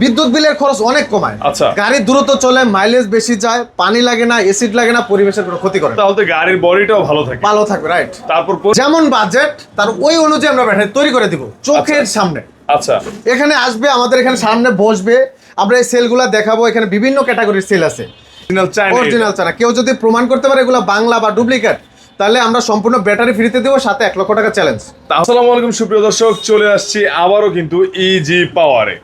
বিদ্যুৎ বিলের খরচ অনেক কমায়। আচ্ছা, গাড়ি দ্রুত চলে, মাইলেজ বেশি যায়, পানি লাগে না, এসিড লাগে না, পরিবেশের কোনো ক্ষতি করে না। তাহলে তো গাড়ির বডিটাও ভালো থাকে। ভালো থাকবে, রাইট। তারপর যেমন বাজেট তার ওই অনুযায়ী আমরা ব্যাটারি তৈরি করে দিব চোখের সামনে। আচ্ছা, এখানে আসবে, আমাদের এখানে সামনে বসবে, আমরা এই সেলগুলা দেখাবো। এখানে বিভিন্ন ক্যাটাগরির সেল আছে, অরিজিনাল চায়না। কেউ যদি প্রমাণ করতে পারে এগুলো বাংলা বা ডুপ্লিকেট, তাহলে আমরা সম্পূর্ণ ব্যাটারি ফ্রিতে দেবো, সাথে 1 লক্ষ টাকা চ্যালেঞ্জ। আসসালামু আলাইকুম সুপ্রিয় দর্শক, চলে আসছি আবারও কিন্তু ইজি পাওয়ারে।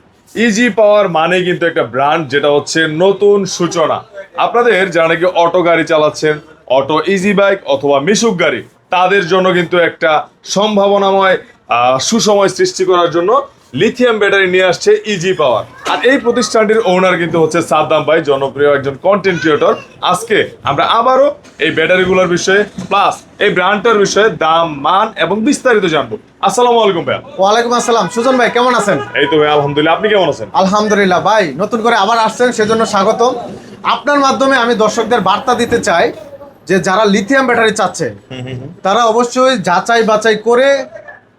ইজি পাওয়ার মানে কিন্তু একটা ব্র্যান্ড, যেটা হচ্ছে নতুন সূচনা। আপনাদের যারা নাকি অটো গাড়ি চালাচ্ছেন, অটো ইজি বাইক অথবা মিশুক গাড়ি, তাদের জন্য কিন্তু একটা সম্ভাবনাময় সুসময় সৃষ্টি করার জন্য লিথিয়াম ব্যাটারি নিয়ে আসছে ইজি পাওয়ার। আর এই প্রতিষ্ঠানটির ওনার কিন্তু হচ্ছে সাদ্দাম ভাই, জনপ্রিয় একজন কন্টেন্ট ক্রিয়েটর। আজকে আমরা আবারও এই ব্যাটারিগুলোর বিষয়ে প্লাস এই ব্র্যান্ডটার বিষয়ে দাম, মান এবং বিস্তারিত জানবো। আসসালামু আলাইকুম ভাই। ওয়ালাইকুম আসসালাম। সুজন ভাই কেমন আছেন? এই তো ভাই আলহামদুলিল্লাহ, আপনি কেমন আছেন? আলহামদুলিল্লাহ ভাই, নতুন করে আবার আসছেন সেজন্য স্বাগতম। আপনার মাধ্যমে আমি দর্শকদের বার্তা দিতে চাই যে যারা লিথিয়াম ব্যাটারি চাচ্ছে তারা অবশ্যই যাচাই বাছাই করে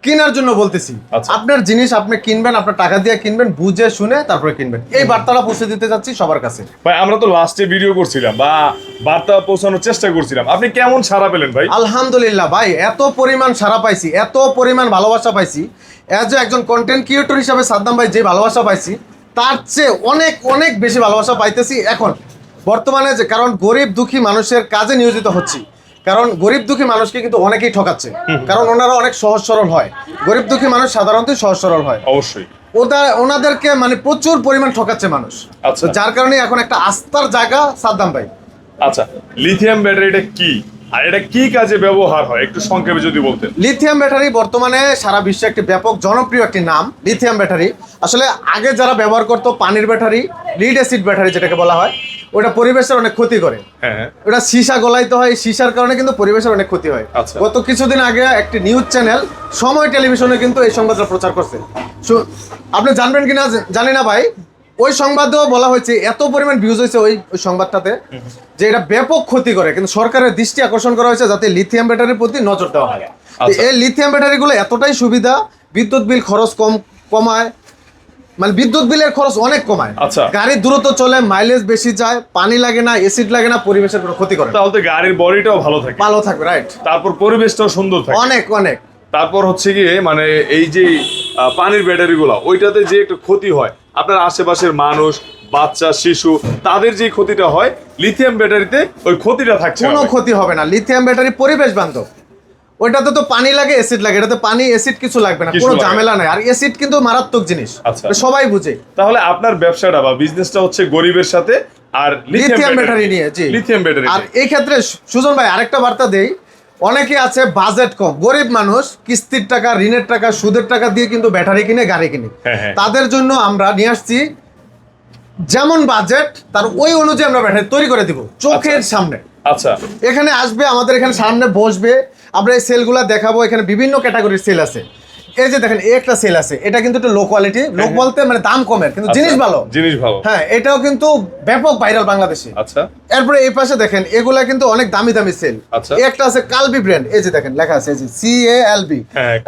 কেনার জন্য বলতেছি। আপনার জিনিস আপনি কিনবেন, আপনার টাকা দিয়ে কিনবেন, বুঝে শুনে তারপরে কিনবেন। এই বার্তাটা পৌঁছে দিতে চাচ্ছি সবার কাছে। ভাই আমরা তো লাস্টে ভিডিও করছিলাম বা বার্তা পৌঁছানোর চেষ্টা করছিলাম, আপনি কেমন সাড়া পেলেন ভাই? আলহামদুলিল্লাহ ভাই, এত পরিমাণ সাড়া পাইছি, এত পরিমাণ ভালোবাসা পাইছি। এজ এ একজন কন্টেন্ট ক্রিয়েটর হিসাবে সাদ্দাম ভাই যে ভালোবাসা পাইছি, তার চেয়ে অনেক অনেক বেশি ভালোবাসা পাইতেছি এখন বর্তমানে। যে কারণ গরিব দুঃখী মানুষের কাজে নিয়োজিত হচ্ছি, কারণ গরিব দুঃখী মানুষকে কিন্তু অনেকেই ঠকাচ্ছে, কারণ ওনারা অনেক সহজ সরল হয়। গরিব দুঃখী মানুষ সাধারণত সহজ সরল হয়, অবশ্যই। ওনাদেরকে মানে প্রচুর পরিমাণ ঠকাচ্ছে মানুষ। আচ্ছা, যার কারণে এখন একটা আস্থার জায়গা সাদ্দাম ভাই। আচ্ছা, লিথিয়াম ব্যাটারিটা কি আর এটা কি কাজে ব্যবহার হয় একটু সংক্ষেপে যদি বলতেন। লিথিয়াম ব্যাটারি বর্তমানে সারা বিশ্বে একটি ব্যাপক জনপ্রিয় একটি নাম লিথিয়াম ব্যাটারি। আসলে আগে যারা ব্যবহার করতো পানির ব্যাটারি, লিড অ্যাসিড ব্যাটারি যেটাকে বলা হয়, ওটা পরিবেশের অনেক ক্ষতি করে। হ্যাঁ, ওটা সীসা গলাইতে হয়, সীসার কারণে কিন্তু পরিবেশের অনেক ক্ষতি হয়। আচ্ছা। গত কিছুদিন আগে একটি নিউজ চ্যানেল সময় টেলিভিশনে কিন্তু এই সংবাদটা প্রচার করছে। আপনি জানবেন কিনা জানি না ভাই, ওই সংবাদেও বলা হয়েছে, এত পরিমাণ ভিউজ হয়েছে ওই সংবাদটাতে, যে এটা ব্যাপক ক্ষতি করে। কিন্তু সরকারের দৃষ্টি আকর্ষণ করা হয়েছে যাতে লিথিয়াম ব্যাটারির প্রতি নজর দেওয়া হয়। এই লিথিয়াম ব্যাটারিগুলো এতটাই সুবিধা, বিদ্যুৎ বিল খরচ কমায়, মানে বিদ্যুৎ বিলের খরচ অনেক কমায়। আচ্ছা, গাড়ি দ্রুত চলে, মাইলেজ বেশি যায়, পানি লাগে না, এসিড লাগে না, পরিবেশের কোনো ক্ষতি করে না। তাহলে তো গাড়ির বডিটাও ভালো থাকে। ভালো থাকবে, রাইট। তারপর পরিবেশটাও সুন্দর থাকে অনেক অনেক। তারপর হচ্ছে গিয়ে মানে এই যে পানির ব্যাটারিগুলো, ওইটাতে যে একটা ক্ষতি হয় আপনার আশেপাশের মানুষ, বাচ্চা, শিশু, তাদের যে ক্ষতিটা হয়, লিথিয়াম ব্যাটারিতে ওই ক্ষতিটা থাকছে না। কোনো ক্ষতি হবে না। লিথিয়াম ব্যাটারি পরিবেশ বান্ধব। ওইটাতে তো পানি লাগে, এসিড লাগে, এটাতে পানি এসিড কিছু লাগবে না, কোনো ঝামেলা নাই। আর এসিড কিন্তু মারাত্মক জিনিস, সবাই বুঝে। তাহলে আপনার ব্যবসাটা বা বিজনেসটা হচ্ছে গরিবের সাথে আর লিথিয়াম ব্যাটারি নিয়ে। জি, লিথিয়াম ব্যাটারি। আর এই ক্ষেত্রে সুজন ভাই আরেকটা বার্তা দেই, অনেকে আছে বাজেট কম, গরিব মানুষ, কিস্তির টাকা, ঋণের টাকা, সুদের টাকা দিয়ে কিন্তু ব্যাটারি কিনে, গাড়ি কিনে। তাদের জন্য আমরা নিয়ে আসছি যেমন বাজেট তার ওই অনুযায়ী আমরা ব্যাটারি তৈরি করে দিব চোখের সামনে। আচ্ছা, এখানে আসবে, আমাদের এখানে সামনে বসবে, আমরা এই সেলগুলা দেখাবো। এখানে বিভিন্ন ক্যাটাগরির সেল আছে। এই যে দেখেন, একটা সেল আছে, এটা কিন্তু একটু লো কোয়ালিটি, লো বলতে মানে দাম কমের, কিন্তু জিনিস ভালো। জিনিস ভালো, হ্যাঁ, এটাও কিন্তু ব্যাপক ভাইরাল বাংলাদেশে। আচ্ছা। এরপরে এই পাশে দেখেন, এগুলা কিন্তু অনেক দামি দামি সেল। আচ্ছা, একটা আছে কালবি ব্র্যান্ড, এই যে দেখেন লেখা আছে, এই যে CALB।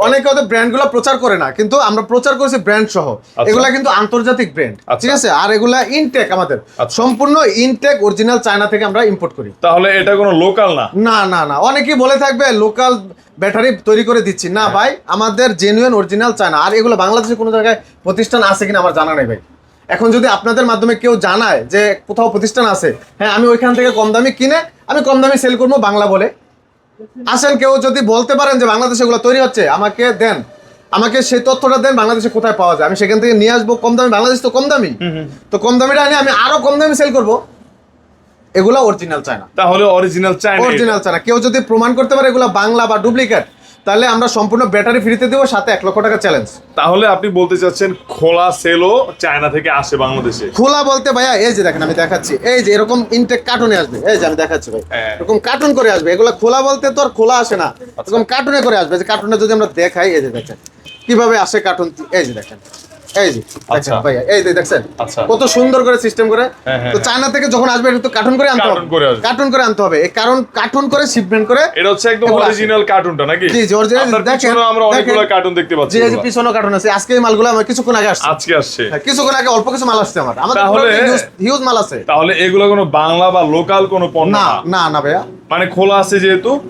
অনেকে হয়তো ব্র্যান্ডগুলো প্রচার করে না, কিন্তু আমরা প্রচার করছি ব্র্যান্ড সহ। এগুলা কিন্তু আন্তর্জাতিক ব্র্যান্ড, ঠিক আছে। আর এগুলা ইনটেক, আমাদের সম্পূর্ণ ইনটেক অরিজিনাল চায়না থেকে আমরা ইম্পোর্ট করি। তাহলে এটা কোনো লোকাল না? না না না, অনেকেই বলে থাকবে লোকাল ব্যাটারি তৈরি করে দিচ্ছি না ভাই, আমাদের জেনুইন অরিজিনাল চায়না। আর এগুলো বাংলাদেশে কোনো জায়গায় প্রতিষ্ঠান আছে কিনা আমার জানা নেই ভাই। এখন যদি আপনাদের মাধ্যমে কেউ জানায় যে কোথাও প্রতিষ্ঠান আছে, হ্যাঁ, আমি ওইখান থেকে কম দামে কিনে আমি কম দামে সেল করবো বাংলা বলে। আসেন, কেউ যদি বলতে পারেন যে বাংলাদেশে এগুলো তৈরি হচ্ছে, আমাকে দেন, আমাকে সেই তথ্যটা দেন, বাংলাদেশে কোথায় পাওয়া যায়, আমি সেখান থেকে নিয়ে আসবো কম দামে। বাংলাদেশ তো কম দামি, তো কম দামিটা আনি আমি আরো কম দামে সেল করবো। এগুলা অরিজিনাল চায়না। তাহলে অরিজিনাল চায়না, অরিজিনাল চায়না। কেউ যদি প্রমাণ করতে পারে এগুলা বাংলা বা ডুপ্লিকেট, তাহলে আমরা সম্পূর্ণ ব্যাটারি ফ্রিতে দেবো, সাথে 1 লক্ষ টাকা চ্যালেঞ্জ। তাহলে আপনি বলতে চাচ্ছেন খোলা সেলও চায়না থেকে আসে বাংলাদেশে? খোলা বলতে ভাইয়া, এই যে দেখেন আমি দেখাচ্ছি, এই যে এরকম ইনটেক কার্টুনে আসবে, এই যে আমি দেখাচ্ছি ভাই, এরকম কার্টুন করে আসবে। এগুলা খোলা বলতে তো আর খোলা আসে না, এরকম কার্টুনে করে আসবে। যে কার্টুনে যদি আমরা দেখাই, এই যে দেখেন কিভাবে আসে কার্টুন, এই যে দেখেন এই যে আচ্ছা। দেখেন ভাইয়া, এই যে দেখছেন আচ্ছা। কত সুন্দর করে সিস্টেম করে। হ্যাঁ, হ্যাঁ, তো চায়না থেকে যখন আসবে এটা তো কার্টুন করে আনতে হবে, কার্টুন করে আসবে। কার্টুন করে আনতে হবে, এই কারণ কার্টুন করে শিপমেন্ট করে। এটা হচ্ছে একদম এগুলো আছে। অরিজিনাল কার্টুনটা নাকি? জি, জি, original। আপনার দেখেন, পিছনেও আমরা অনেকগুলো দেখেন। কার্টুন দেখতে পাচ্ছি জি, এই যে এগুলো। পিছনেও কার্টুন আছে। আজকে এই মালগুলো আমার কিছুক্ষণ আগে আসছে, আজকে আসছে। হ্যাঁ, কিছুক্ষণ আগে অল্প কিছু মাল আসছে আমাদের তাহলে- হিউজ মাল আছে। তাহলে এগুলো কোনো বাংলা বা লোকাল কোনো পণ্য না না, না না ভাইয়া, মানে খোলা আছে যেহেতু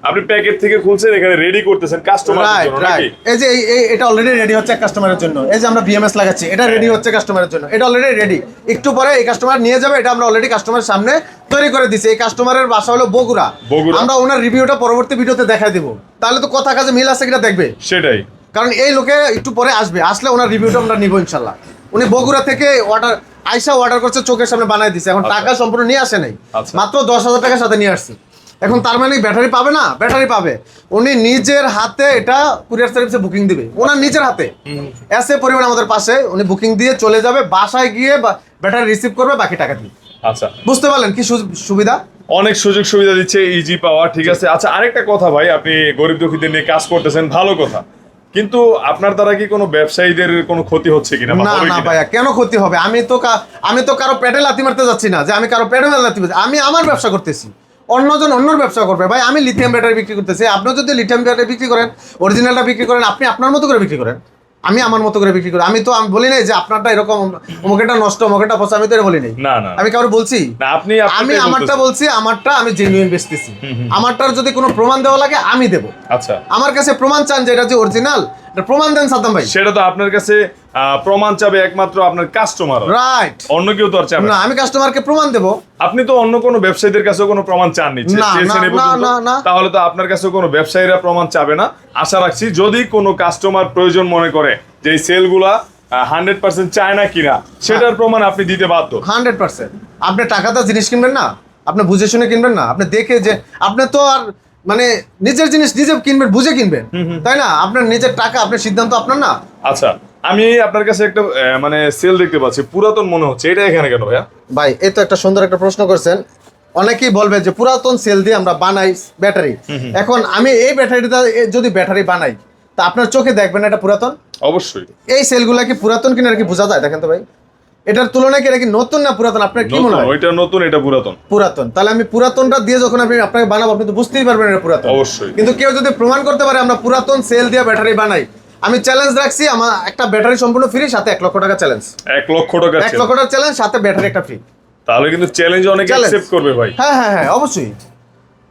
আপনি প্যাকেট থেকে খুলছেন, এখানে রেডি করতেছেন কাস্টমারের রাইট জন্য রাইট। নাকি? এই যে এটা অলরেডি রেডি হচ্ছে কাস্টমারের জন্য। এই যে আমরা বিএমএস লাগাচ্ছি, এটা রেডি হচ্ছে কাস্টমারের জন্য, এটা অলরেডি রেডি। একটু পরে এই কাস্টমার নিয়ে যাবে, এটা আমরা অলরেডি কাস্টমারের সামনে তৈরি করে দিছি। এই কাস্টমারের বাসা হলো বগুড়া। বগুড়া। আমরা ওনার রিভিউটা পরবর্তী ভিডিওতে দেখাই দিব, তাহলে তো কথা কাজে মিল আছে কিনা দেখবে। সেটাই। কারণ এই লোকে একটু পরে আসবে, আসলে ওনার রিভিউটা আমরা নিব ইনশাল্লাহ। উনি বগুড়া থেকে অর্ডার করছে, চোখের সামনে বানাই দিছে, এখন আচ্ছা। টাকা সম্পূর্ণ নিয়ে আসে নাই, আচ্ছা। মাত্র 10,000 টাকার সাথে নিয়ে আসছে। এখন তার মানে ব্যাটারি পাবে না? ব্যাটারি পাবে। উনি নিজের হাতে এটা কুরিয়ার সার্ভিসে বুকিং দিবে, ওনার নিজের হাতে এসে পরিমাণ আমাদের পাশে উনি বুকিং দিয়ে চলে যাবে, বাসায় গিয়ে ব্যাটারি রিসিভ করবে, বাকি টাকা দিবে। আচ্ছা, বুঝতে পারলেন কি সুবিধা? অনেক সুযোগ সুবিধা দিচ্ছে ইজি পাওয়ার, ঠিক আছে। আচ্ছা, আরেকটা কথা ভাই, আপনি গরিব দুঃখীদের নিয়ে কাজ করতেছেন, ভালো কথা, কিন্তু আপনার দ্বারা কি কোনো ব্যবসায়ীদের কোনো ক্ষতি হচ্ছে কিনা বা না হবে না কিনা? ভাইয়া, কেন ক্ষতি হবে? আমি তো কারো পেটে লাথি মারতে যাচ্ছি না, যে আমি কারো পেটে লাথি মারছি। আমি আমার ব্যবসা করতেছি, অন্যজন অন্যর ব্যবসা করবে। ভাই আমি লিথিয়াম ব্যাটারি বিক্রি করতেছি, আপনি যদি লিথিয়াম ব্যাটারি বিক্রি করেন, অরিজিনালটা বিক্রি করেন, আপনি আপনার মতো করে বিক্রি করেন, আমি আমার মতো করে বিক্রি করি। আমি বলি নাই যে আপনারটা এরকম, অমুকেটা নষ্ট, অমুকেটা পচা, আমি তো এটা বলি নাই। না না, আমি কারো বলছি? না, আপনি আমি আপনারটাই আমারটা বলতেছেন। বলছি, আমারটা আমি জেনুইন বেচতেছি। আমারটার যদি কোনো প্রমাণ দেওয়া লাগে আমি দেবো। আচ্ছা, আমার কাছে প্রমাণ চান যে এটা যে অরিজিনাল, এটা প্রমাণ দেন সাদ্দাম ভাই। সেটা তো আপনার কাছে প্রমাণ চাবে একমাত্র আপনার কাস্টমার, রাইট। অন্য কেউ তো আর চাবে না, না। আমি কাস্টমারকে প্রমাণ দেবো। আপনি তো অন্য কোনো ব্যবসায়ীদের কাছেও কোনো প্রমাণ চাননি, না, চেয়েছেন না, এ পর্যন্ত? না, না। তাহলে তো আপনার কাছে কোনো ব্যবসায়ীরা প্রমাণ চাবে না। আশা রাখছি যদি কোনো কাস্টমার প্রয়োজন মনে করে যে এই সেলগুলা 100% চায় না কিনা, সেটার প্রমাণ আপনি দিতে বাধ্য। 100%। আপনি টাকাটা জিনিস কিনবেন না, আপনি বুঝে শুনে কিনবেন না, আপনি দেখে যে আপনি তো আর মানে নিজের জিনিস নিজে কিনবেন, বুঝে কিনবেন, তাই না? আপনার নিজের টাকা, আপনার সিদ্ধান্ত আপনার না। আচ্ছা, আমি আপনার কাছে একটা মানে সেল দেখতে পাচ্ছি, পুরাতন মনে হচ্ছে, এটা এখানে কেন ভাইয়া? ভাই এই তো একটা সুন্দর একটা প্রশ্ন করছেন। অনেকেই বলবে যে পুরাতন সেল দিয়ে আমরা বানাই ব্যাটারি। এখন আমি এই ব্যাটারিটা যদি ব্যাটারি বানাই, তা আপনার চোখে দেখবেন এটা পুরাতন? অবশ্যই এই সেলগুলা কি পুরাতন কিনা কি বোঝা যায়? দেখেন তো ভাই, এটার তুলনায় কি এটা কি নতুন না পুরাতন? আপনার কি মনে নতুন, হয়? ওইটা নতুন, এটা পুরাতন। পুরাতন। তাহলে আমি পুরাতনটা দিয়ে যখন আমি আপনাকে বানাবো, আপনি তো বুঝতেই পারবেন এটা পুরাতন। অবশ্যই। কিন্তু কেউ যদি প্রমাণ করতে পারে আমরা পুরাতন সেল দিয়ে ব্যাটারি বানাই, আমি চ্যালেঞ্জ রাখছি, আমার একটা ব্যাটারি সম্পূর্ণ ফ্রি, সাথে 1 লক্ষ টাকা চ্যালেঞ্জ। 1 লক্ষ টাকা 1 লক্ষ টাকা চ্যালেঞ্জ, সাথে ব্যাটারি একটা ফ্রি। তাহলে কিন্তু চ্যালেঞ্জ অনেকে Challenge। অ্যাকসেপ্ট করবে ভাই। হ্যাঁ হ্যাঁ হ্যাঁ, অবশ্যই।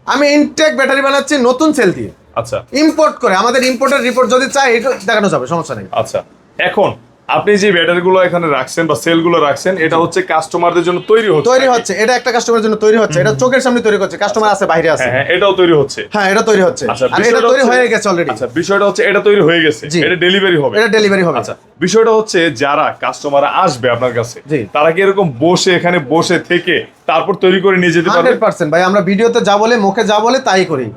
আমি ইনটেক ব্যাটারি বানাচ্ছি নতুন সেল দিয়ে, আচ্ছা ইম্পোর্ট করে। আমাদের ইম্পোর্টের রিপোর্ট যদি চাই এটা দেখানো যাবে, সমস্যা নেই। আচ্ছা, এখন আপনি যে ব্যাটারিগুলো এখানে রাখছেন বা সেলগুলো রাখছেন, এটা হচ্ছে কাস্টমারদের জন্য তৈরি হচ্ছে তৈরি নাকি? হচ্ছে, এটা একটা কাস্টমারের জন্য তৈরি হচ্ছে, এটা চোখের সামনে তৈরি করছে, কাস্টমার আছে বাইরে আছে। হ্যাঁ হ্যাঁ, এটাও তৈরি হচ্ছে। হ্যাঁ, এটা তৈরি হচ্ছে, আচ্ছা, আর এটা বিষয়টা তৈরি হচ্ছে- হয়ে গেছে অলরেডি। আচ্ছা, বিষয়টা হচ্ছে এটা তৈরি হয়ে গেছে, জি। এটা ডেলিভারি হবে। এটা ডেলিভারি হবে। আচ্ছা, বিষয়টা হচ্ছে যারা কাস্টমার আসবে আপনার কাছে, জি। তারা কি এরকম বসে এখানে বসে থেকে তারপর তৈরি করে নিয়ে যেতে পারবে? 100% ভাই, আমরা ভিডিওতে যা বলে, মুখে যা বলে তাই করি।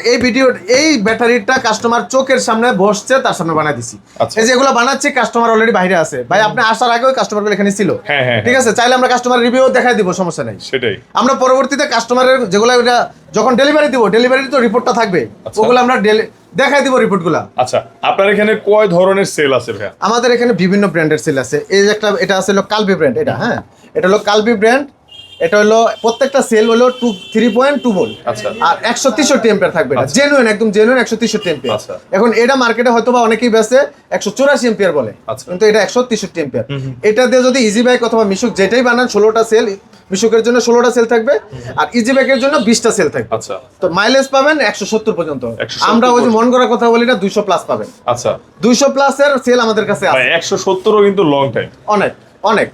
এই ভিডিও, এই ব্যাটারিটা কাস্টমার চোখের সামনে বসছে, তার সামনে বানাই দিছি। আচ্ছা। এই যেগুলো বানাচ্ছি, কাস্টমার অলরেডি বাইরে আছে। ভাই আপনি আসার আগেও কাস্টমারগুলো এখানে ছিল। হ্যাঁ, হ্যাঁ, ঠিক আছে, চাইলে আমরা কাস্টমার রিভিউ দেখাই দিব, সমস্যা নেই। সেটাই। আমরা পরবর্তীতে কাস্টমারের যেগুলো এটা যখন ডেলিভারি দিব, ডেলিভারি তো রিপোর্টটা থাকবে, আচ্ছা। ওগুলো আমরা দেখাই দিব রিপোর্টগুলো। আচ্ছা, আপনার এখানে কয় ধরনের সেল আছে ভাইয়া? আমাদের এখানে বিভিন্ন ব্র্যান্ডের সেল আছে। এই যে একটা, এটা আছে হলো কালবি ব্র্যান্ড, এটা হ্যাঁ, এটা হলো কালবি ব্র্যান্ড। এটা হলো প্রত্যেকটা সেল হলো 3.2 ভোল্ট। আচ্ছা। আর 163 এম্পিয়ার থাকবে, এটা আচ্ছা। জেনুইন, একদম জেনুইন 163 এম্পিয়ার। আচ্ছা। এখন এটা মার্কেটে হয়তো বা অনেকেই বেচে 184 এম্পিয়ার বলে, আচ্ছা। কিন্তু এটা 163 এম্পিয়ার। এটা দিয়ে যদি ইজি বাইক অথবা মিশুক যেটাই বানান, 16টা সেল, মিশুকের জন্য 16টা সেল থাকবে, আর ইজি বাইকের জন্য 20টা সেল থাকবে। আচ্ছা তো মাইলেজ পাবেন 170 পর্যন্ত। 170 আমরা ওই যে মন করার কথা বলি না, 200 প্লাস পাবেন। আচ্ছা 200 প্লাসের সেল আমাদের কাছে আছে। ভাই, 170ও কিন্তু লং টাইম। অনেক অনেক।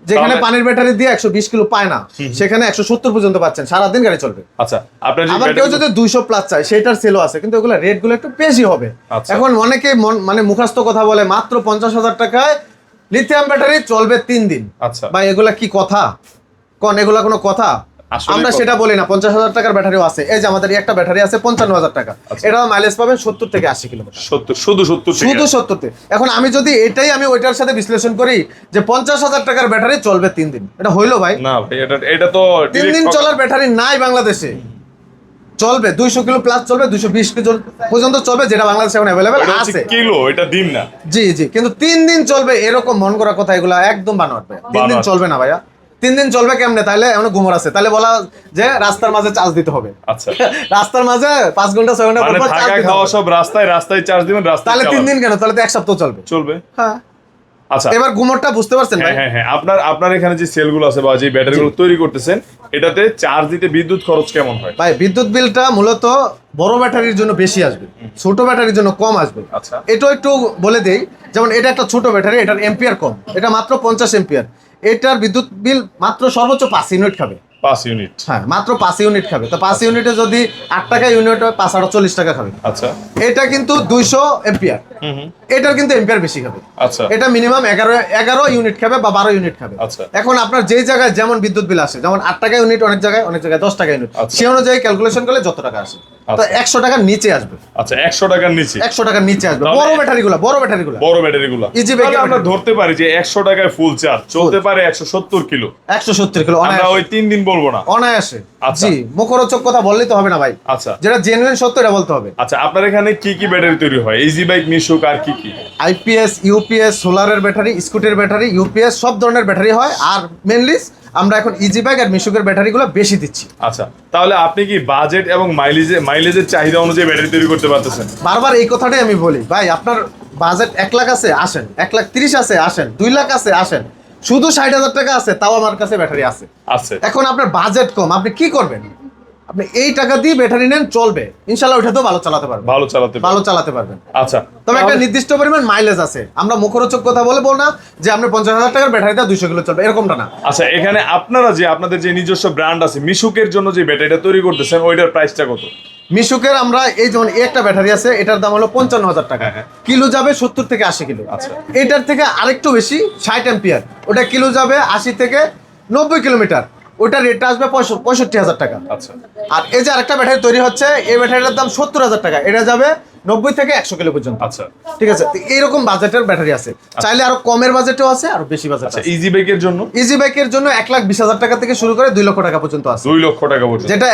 যেখানে তাহলে- পানির ব্যাটারি দিয়ে 120 কিলো পায় না, সেখানে 170 পর্যন্ত পাচ্ছেন, সারাদিন গাড়ি চলবে। আচ্ছা, আপনার যে আবার কেউ যদি 200 প্লাস চায়, সেটার সেলও আছে, কিন্তু ওগুলো রেট গুলো একটু বেশি হবে। আচ্ছা। এখন অনেকে মানে মুখস্থ কথা বলে, মাত্র 50,000 টাকায় লিথিয়াম ব্যাটারি চলবে 3 দিন। আচ্ছা। ভাই এগুলা কি কথা? কোন এগুলা কোনো কথা? আসলেই আমরা কথা। সেটা বলি না। 50,000 টাকার ব্যাটারিও আছে। এই যে আমাদের একটা ব্যাটারি আছে 55,000 টাকা, আচ্ছা। এটা মাইলেজ পাবেন 70 থেকে 80 কিলোমিটার। 70, শুধু 70 থেকে শুধু 70-তে। এখন আমি যদি এটাই আমি ওইটার সাথে বিশ্লেষণ করি যে 50,000 টাকার ব্যাটারি চলবে 3 দিন, এটা হইলো ভাই? না ভাই, এটা তো 3 direct দিন ঠকা- চলার ব্যাটারি নাই বাংলাদেশে। চলবে 200 কিলো প্লাস চলবে, 220 কিলো পর্যন্ত চলবে, যেটা বাংলাদেশে এখন অ্যাভেলেবেল এটা হচ্ছে আছে। কিলো, এটা দিন না। জি জি, কিন্তু 3 দিন চলবে এরকম মন করা কথা, এগুলো একদম বানোয়াট ভাই। 3 দিন বানোয়াট। চলবে না ভাইয়া, 3 দিন চলবে কেমনে? তাহলে এমন ঘুমর আছে, তাহলে বলা যে রাস্তার মাঝে চার্জ দিতে হবে। আচ্ছা, রাস্তার মাঝে 5 ঘন্টা 6 ঘন্টা মানে পর চার্জ থাকা দিতে খাওয়া হবে। সব রাস্তায় চার্জ দিবেন, রাস্তায় তাহলে 3 চালাবেন। দিন কেন? তাহলে তো 1 সপ্তাহ চলবে। চলবে। হ্যাঁ, আচ্ছা, এবার ঘুমরটা বুঝতে পারছেন ভাই? হ্যাঁ হ্যাঁ, আপনার এখানে যে সেলগুলো আছে বা যে ব্যাটারিগুলো তৈরি করতেছেন, এটাতে চার্জ দিতে বিদ্যুৎ খরচ কেমন হয়? ভাই বিদ্যুৎ বিলটা মূলত বড় ব্যাটারির জন্য বেশি আসবে, ছোট ব্যাটারির জন্য কম আসবে। আচ্ছা। এটাও একটু বলে দেই, যেমন এটা একটা ছোট ব্যাটারি, এটার এম্পিয়ার কম, এটা মাত্র 50 এম্পিয়ার। এটার বিদ্যুৎ বিল মাত্র সর্বোচ্চ 5 ইউনিট খাবে। 5 ইউনিট। হ্যাঁ, মাত্র 5 ইউনিট খাবে। তো 5 ইউনিটে যদি 8 টাকা ইউনিট হয়, 5 আর 40 টাকা খাবে। আচ্ছা। এটা কিন্তু 200 এম্পিয়ার, এটার কিন্তু এম্পিয়ার বেশি খাবে। আচ্ছা। এটা মিনিমাম 11 ইউনিট খাবে বা 12 ইউনিট খাবে। আচ্ছা। এখন আপনার যেই জায়গায় যেমন বিদ্যুৎ বিল আসে, যেমন 8 টাকা ইউনিট অনেক জায়গায় 10 টাকা ইউনিট, আচ্ছা। সেই অনুযায়ী ক্যালকুলেশন করলে যত টাকা আসে, তো আচ্ছা। 100 টাকার নিচে আসবে। আচ্ছা, 100 টাকার নিচে। 100 টাকার নিচে আসবে তাহলে- বড় ব্যাটারিগুলো, বড় ব্যাটারিগুলো। বড় ব্যাটারিগুলো। Easy তাহলে bike-এর আমরা ব্যাটারি। ধরতে পারি যে 100 টাকায় ফুল চার্জ চলতে পারে 170 কিলো। 170 কিলো আমরা ওই 3 দিন বলবো না। অনায়াসে। আচ্ছা। জি, মুখরোচক কথা বললেই তো হবে না ভাই, আচ্ছা। যেটা জেনুইন সত্য এটা বলতে হবে। আচ্ছা, আপনার এখানে কি কি ব্যাটারি তৈরি হয়? ইজি বাইক, মিশুক, আর কি কি? আইপিএস, ইউপিএস, সোলারের ব্যাটারি, স্কুটির ব্যাটারি, ইউপিএস, সব ধরনের ব্যাটারি হয়। আর মেনলি আমরা এখন ইজি বাইক আর মিশুকের ব্যাটারিগুলো বেশি দিচ্ছি। আচ্ছা, তাহলে আপনি কি বাজেট এবং মাইলেজের চাহিদা অনুযায়ী ব্যাটারি তৈরি করতে পারতেছেন? বারবার এই কথাটাই আমি বলি, ভাই আপনার বাজেট 1 লাখ আছে আসেন, 1,30,000 আছে আসেন, 2 লাখ আছে আসেন, শুধু 60,000 টাকা আছে তাও আমার কাছে ব্যাটারি আছে। আছে। এখন আপনার বাজেট কম, আপনি কি করবেন? আপনি এই টাকা দিয়ে ব্যাটারি নেন, চলবে ইনশাল্লাহ, ওইটাতেও ভালো চালাতে পারবেন, ভালো চালাতে পারবেন। ভালো চালাতে পারবেন। আচ্ছা, তবে একটা তাহলে- নির্দিষ্ট পরিমাণ মাইলেজ আছে। আমরা মুখরোচক কথা বলবো না যে আপনি 50,000 টাকার ব্যাটারিটা 200 কিলো চলবে, এরকমটা না। আচ্ছা, এখানে আপনাদের যে নিজস্ব ব্র্যান্ড আছে মিশুকের জন্য যে ব্যাটারিটা তৈরি করতেছেন, ওইটার প্রাইসটা কত? মিশুকের আমরা এই যেমন এই একটা ব্যাটারি আছে, এটার দাম হলো 55,000 টাকা। হ্যাঁ। কিলো যাবে 70 থেকে 80 কিলো। আচ্ছা। এটার থেকে আরেকটু বেশি 60 এম্পিয়ার, ওটা কিলো যাবে 80 থেকে 90 কিলোমিটার, ওটা রেটটা আসবে 65,000 টাকা। আচ্ছা। আর এই যে আরেকটা ব্যাটারি তৈরি হচ্ছে, এই ব্যাটারিটার দাম 70,000 টাকা, এটা যাবে 90 থেকে 100 কিলো পর্যন্ত। আচ্ছা। ঠিক আছে, তো এইরকম বাজেটের ব্যাটারি আছে। চাইলে আরো কমের বাজেটও আছে, আর বেশি বাজেট আচ্ছা, আছে। ইজি বাইকের জন্য ইজি বাইকের জন্য 1,20,000 টাকা থেকে শুরু করে 2 লক্ষ টাকা পর্যন্ত আছে। 2 লক্ষ টাকা পর্যন্ত। যেটা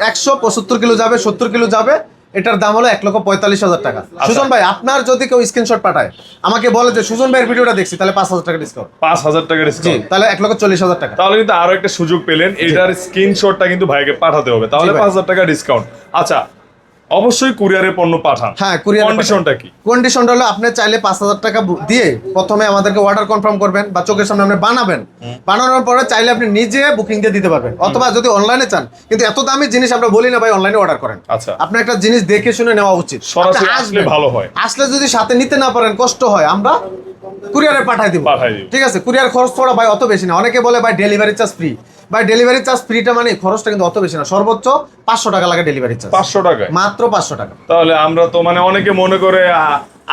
175 কিলো যাবে, 70 কিলো যাবে, এটার দাম হলো 1,45,000 টাকা। সুজন ভাই, আপনার যদি কেউ স্ক্রিনশট পাঠায় আমাকে বলে যে সুজন ভাইয়ের ভিডিওটা দেখছি, তাহলে 5,000 টাকা ডিসকাউন্ট। 5,000 টাকা জি, ডিসকাউন্ট। তাহলে 1,40,000 টাকা। তাহলে কিন্তু আরো একটা সুযোগ পেলেন, এটার স্ক্রিনশটটা কিন্তু ভাইকে পাঠাতে হবে, তাহলে জি ভাই। 5,000 টাকা ডিসকাউন্ট। আচ্ছা, অবশ্যই কুরিয়ারে পণ্য পাঠান। হ্যাঁ, কুরিয়ার কন্ডিশনটা কি? কন্ডিশনটা হলো আপনি চাইলে 5,000 টাকা দিয়ে প্রথমে আমাদেরকে অর্ডার কনফার্ম করবেন, বা চোখের সামনে আপনি বানাবেন, বানানোর পরে চাইলে আপনি নিজে বুকিং দিয়ে দিতে পারবেন, অথবা যদি অনলাইনে চান, কিন্তু এত দামি জিনিস আমরা বলি না ভাই অনলাইনে অর্ডার করেন। আচ্ছা। আপনি একটা জিনিস দেখে শুনে নেওয়া উচিত। সরাসরি আপনি আসলে আসবেন, ভালো হয়। আসলে যদি সাথে নিতে না পারেন, কষ্ট হয়, আমরা কুরিয়ারে পাঠাই দিব। পাঠাই দিব। ঠিক আছে, কুরিয়ার খরচ থোড়া ভাই অত বেশি না। অনেকে বলে ভাই ডেলিভারি চার্জ ফ্রি, ভাই ডেলিভারি চার্জ ফ্রিটা মানে খরচটা কিন্তু অত বেশি না, সর্বোচ্চ 500 টাকা লাগে ডেলিভারি চার্জ। 500 টাকায়? মাত্র 500 টাকা। তাহলে আমরা তো মানে অনেকে মনে করে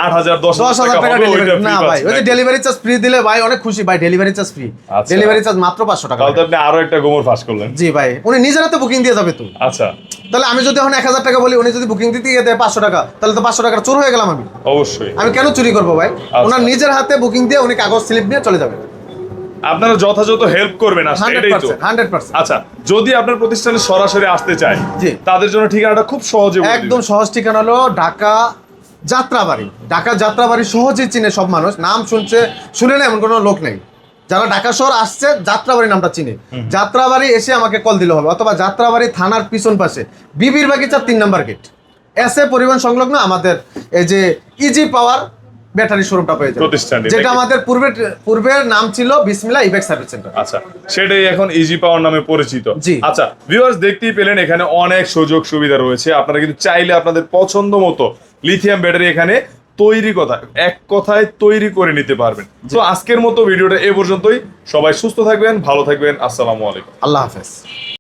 8,000 10,000 10,000 টাকা হবে, ডেলিভারি ওইটা free না ভাই, পাচ্ছি ওই যে নাকি? ডেলিভারি চার্জ ফ্রি দিলে ভাই অনেক খুশি, ভাই ডেলিভারি চার্জ ফ্রি, আচ্ছা। ডেলিভারি চার্জ মাত্র 500 টাকা তাহলে তো লাগে। আপনি আরো একটা গোমর ফাঁস করলেন। জি ভাই, উনি নিজের হাতে বুকিং দিয়ে যাবে তো। আচ্ছা, তাহলে আমি যদি এখন 1,000 টাকা বলি, উনি যদি বুকিং দিতে গিয়ে দেয় 500 টাকা, তাহলে তো 500 টাকা চোর হয়ে গেলাম আমি। অবশ্যই। আমি কেন চুরি করবো ভাই? ওনার নিজের হাতে বুকিং দিয়ে উনি কাগজ স্লিপ নিয়ে চলে যাবে। আপনারা যথাযথ হেল্প করবেন আসলে, এটাই তো। 100%। আচ্ছা, যদি আপনার প্রতিষ্ঠানে সরাসরি আসতে চায়, জি। তাদের জন্য ঠিকানাটা খুব সহজে বলে একদম দিবেন। সহজ ঠিকানা হলো ঢাকা যাত্রাবাড়ি। ঢাকা যাত্রাবাড়ি সহজেই চিনে সব মানুষ, নাম শুনে না এমন কোনো লোক নেই। যারা ঢাকা শহর আসছে যাত্রাবাড়ি নামটা চিনে, যাত্রাবাড়ি এসে আমাকে কল দিলে হবে, অথবা যাত্রাবাড়ি থানার পিছন পাশে বিবির বাগিচার 3 নম্বর গেট এসে পরিবহন সংলগ্ন আমাদের এই যে ইজি পাওয়ার ব্যাটারি শোরুমটা পেয়ে যাবে, প্রতিষ্ঠানটি যেটা নাকি? আমাদের পূর্বের নাম ছিল বিসমিল্লাহ ইবেক সার্ভিস সেন্টার। আচ্ছা, সেটাই এখন ইজি পাওয়ার নামে পরিচিত। জি। আচ্ছা ভিউয়ার্স, দেখতেই পেলেন এখানে অনেক সুযোগ সুবিধা রয়েছে। আপনারা কিন্তু চাইলে আপনাদের পছন্দ মতো লিথিয়াম ব্যাটারি এখানে এক কথায় তৈরি করে নিতে পারবেন। তো আজকের মতো ভিডিওটা এ পর্যন্তই। সবাই সুস্থ থাকবেন, ভালো থাকবেন। আসসালামু আলাইকুম। আল্লাহ হাফেজ।